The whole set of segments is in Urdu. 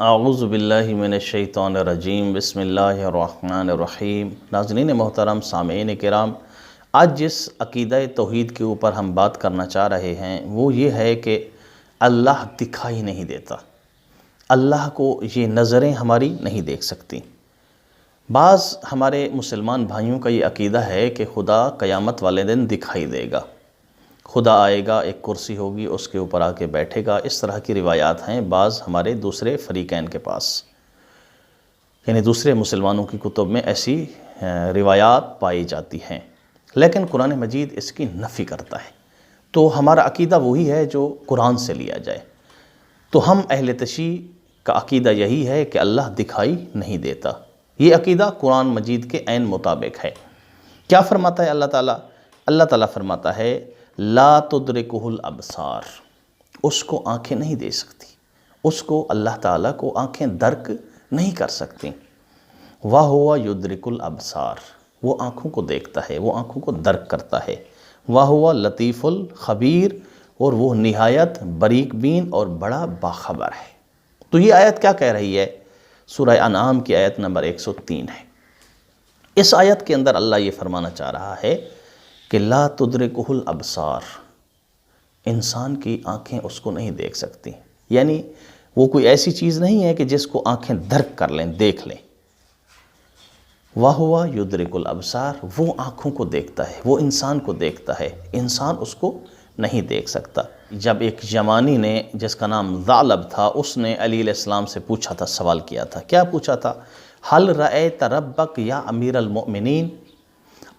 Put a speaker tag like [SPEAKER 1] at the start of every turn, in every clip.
[SPEAKER 1] اعوذ باللہ من الشیطان الرجیم بسم اللہ الرحمن الرحیم۔ ناظرین محترم، سامعین کرام، آج جس عقیدہ توحید کے اوپر ہم بات کرنا چاہ رہے ہیں وہ یہ ہے کہ اللہ دکھائی نہیں دیتا، اللہ کو یہ نظریں ہماری نہیں دیکھ سکتی۔ بعض ہمارے مسلمان بھائیوں کا یہ عقیدہ ہے کہ خدا قیامت والے دن دکھائی دے گا، خدا آئے گا، ایک کرسی ہوگی، اس کے اوپر آ کے بیٹھے گا۔ اس طرح کی روایات ہیں بعض ہمارے دوسرے فریقین کے پاس، یعنی دوسرے مسلمانوں کی کتب میں ایسی روایات پائی جاتی ہیں، لیکن قرآن مجید اس کی نفی کرتا ہے۔ تو ہمارا عقیدہ وہی ہے جو قرآن سے لیا جائے۔ تو ہم اہل تشیع کا عقیدہ یہی ہے کہ اللہ دکھائی نہیں دیتا۔ یہ عقیدہ قرآن مجید کے عین مطابق ہے۔ کیا فرماتا ہے اللہ تعالیٰ؟ اللہ تعالیٰ فرماتا ہے لا تدرکہ الابصار، اس کو آنکھیں نہیں دے سکتی، اس کو اللہ تعالیٰ کو آنکھیں درک نہیں کر سکتی۔ وَهُوَ يُدْرِكُ الْأَبْصَارَ، وہ آنکھوں کو دیکھتا ہے، وہ آنکھوں کو درک کرتا ہے۔ وَهُوَ لطیف الخبیر، اور وہ نہایت باریک بین اور بڑا باخبر ہے۔ تو یہ آیت کیا کہہ رہی ہے؟ سورہ انعام کی آیت نمبر 103 ہے۔ اس آیت کے اندر اللہ یہ فرمانا چاہ رہا ہے کہ لا تدرکہ الابصار، انسان کی آنکھیں اس کو نہیں دیکھ سکتی، یعنی وہ کوئی ایسی چیز نہیں ہے کہ جس کو آنکھیں درک کر لیں، دیکھ لیں۔ وَهُوَ يُدْرِكُ الْأَبْصَارَ، وہ آنکھوں کو دیکھتا ہے، وہ انسان کو دیکھتا ہے، انسان اس کو نہیں دیکھ سکتا۔ جب ایک یمانی نے جس کا نام ثعلب تھا، اس نے علی علیہ السلام سے پوچھا تھا، سوال کیا تھا، کیا پوچھا تھا؟ هل رأیت ربک یا امیر المؤمنین،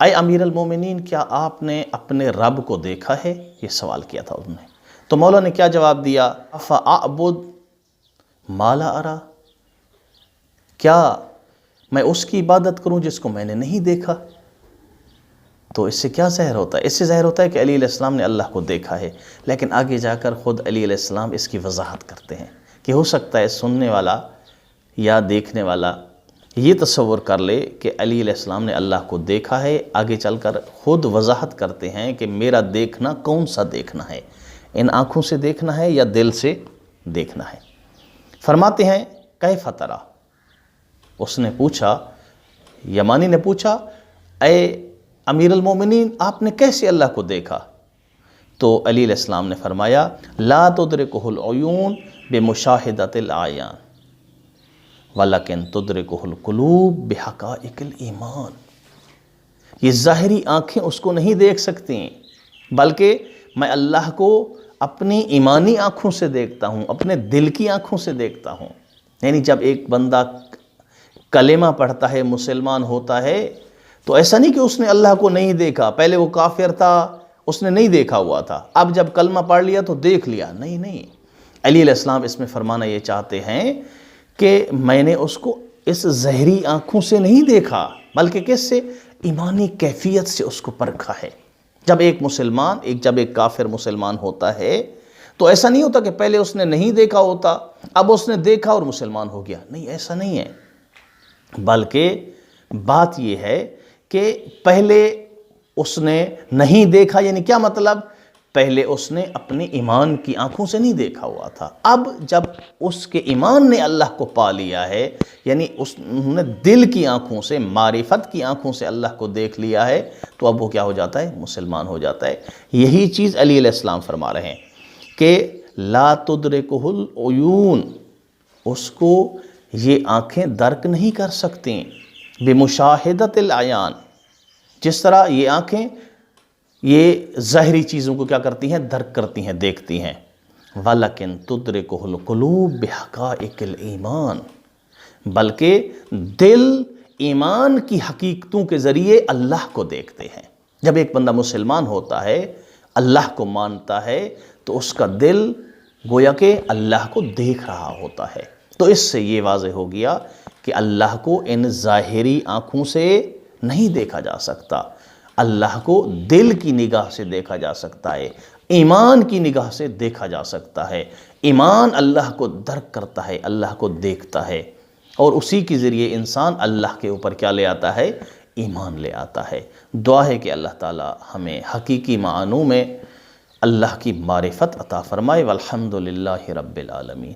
[SPEAKER 1] اے امیر المومنین کیا آپ نے اپنے رب کو دیکھا ہے؟ یہ سوال کیا تھا انہوں نے۔ تو مولا نے کیا جواب دیا؟ فَأَعْبُدْ مَا لَا أَرَى، کیا میں اس کی عبادت کروں جس کو میں نے نہیں دیکھا؟ تو اس سے کیا ظاہر ہوتا ہے؟ اس سے ظاہر ہوتا ہے کہ علی علیہ السلام نے اللہ کو دیکھا ہے، لیکن آگے جا کر خود علی علیہ السلام اس کی وضاحت کرتے ہیں کہ ہو سکتا ہے سننے والا یا دیکھنے والا یہ تصور کر لے کہ علی علیہ السلام نے اللہ کو دیکھا ہے۔ آگے چل کر خود وضاحت کرتے ہیں کہ میرا دیکھنا کون سا دیکھنا ہے، ان آنکھوں سے دیکھنا ہے یا دل سے دیکھنا ہے۔ فرماتے ہیں کیف ترا، اس نے پوچھا، یمانی نے پوچھا، اے امیر المومنین آپ نے کیسے اللہ کو دیکھا؟ تو علی علیہ السلام نے فرمایا لا تدرکہ العیون بمشاہدۃ العیان وَلَكِنْ تُدْرِكُهُ الْقُلُوبُ بِحَقَائِقِ الْإِيمَانِ، یہ ظاہری آنکھیں اس کو نہیں دیکھ سکتی، بلکہ میں اللہ کو اپنی ایمانی آنکھوں سے دیکھتا ہوں، اپنے دل کی آنکھوں سے دیکھتا ہوں۔ یعنی جب ایک بندہ کلمہ پڑھتا ہے، مسلمان ہوتا ہے، تو ایسا نہیں کہ اس نے اللہ کو نہیں دیکھا، پہلے وہ کافر تھا، اس نے نہیں دیکھا ہوا تھا، اب جب کلمہ پڑھ لیا تو دیکھ لیا، نہیں۔ علی علیہ السلام اس میں فرمانا یہ چاہتے ہیں کہ میں نے اس کو اس ظاہری آنکھوں سے نہیں دیکھا، بلکہ کس سے؟ ایمانی کیفیت سے اس کو پرکھا ہے۔ جب ایک کافر مسلمان ہوتا ہے تو ایسا نہیں ہوتا کہ پہلے اس نے نہیں دیکھا ہوتا، اب اس نے دیکھا اور مسلمان ہو گیا، نہیں، ایسا نہیں ہے۔ بلکہ بات یہ ہے کہ پہلے اس نے نہیں دیکھا، یعنی کیا مطلب؟ پہلے اس نے اپنے ایمان کی آنکھوں سے نہیں دیکھا ہوا تھا، اب جب اس کے ایمان نے اللہ کو پا لیا ہے، یعنی انہوں نے دل کی آنکھوں سے، معرفت کی آنکھوں سے اللہ کو دیکھ لیا ہے، تو اب وہ کیا ہو جاتا ہے؟ مسلمان ہو جاتا ہے۔ یہی چیز علی علیہ السلام فرما رہے ہیں کہ لا تدرکہ العیون، اس کو یہ آنکھیں درک نہیں کر سکتیں، بمشاہدۃ العیان، جس طرح یہ آنکھیں یہ ظاہری چیزوں کو کیا کرتی ہیں؟ درک کرتی ہیں، دیکھتی ہیں۔ وَلَكِنْ تُدْرِكُهُ الْقُلُوبُ بِحَقَائِقِ الْإِيمَانِ، بلکہ دل ایمان کی حقیقتوں کے ذریعے اللہ کو دیکھتے ہیں۔ جب ایک بندہ مسلمان ہوتا ہے، اللہ کو مانتا ہے، تو اس کا دل گویا کہ اللہ کو دیکھ رہا ہوتا ہے۔ تو اس سے یہ واضح ہو گیا کہ اللہ کو ان ظاہری آنکھوں سے نہیں دیکھا جا سکتا، اللہ کو دل کی نگاہ سے دیکھا جا سکتا ہے، ایمان کی نگاہ سے دیکھا جا سکتا ہے۔ ایمان اللہ کو درک کرتا ہے، اللہ کو دیکھتا ہے، اور اسی کے ذریعے انسان اللہ کے اوپر کیا لے آتا ہے؟ ایمان لے آتا ہے۔ دعا ہے کہ اللہ تعالی ہمیں حقیقی معنوں میں اللہ کی معرفت عطا فرمائے۔ والحمدللہ رب العالمین۔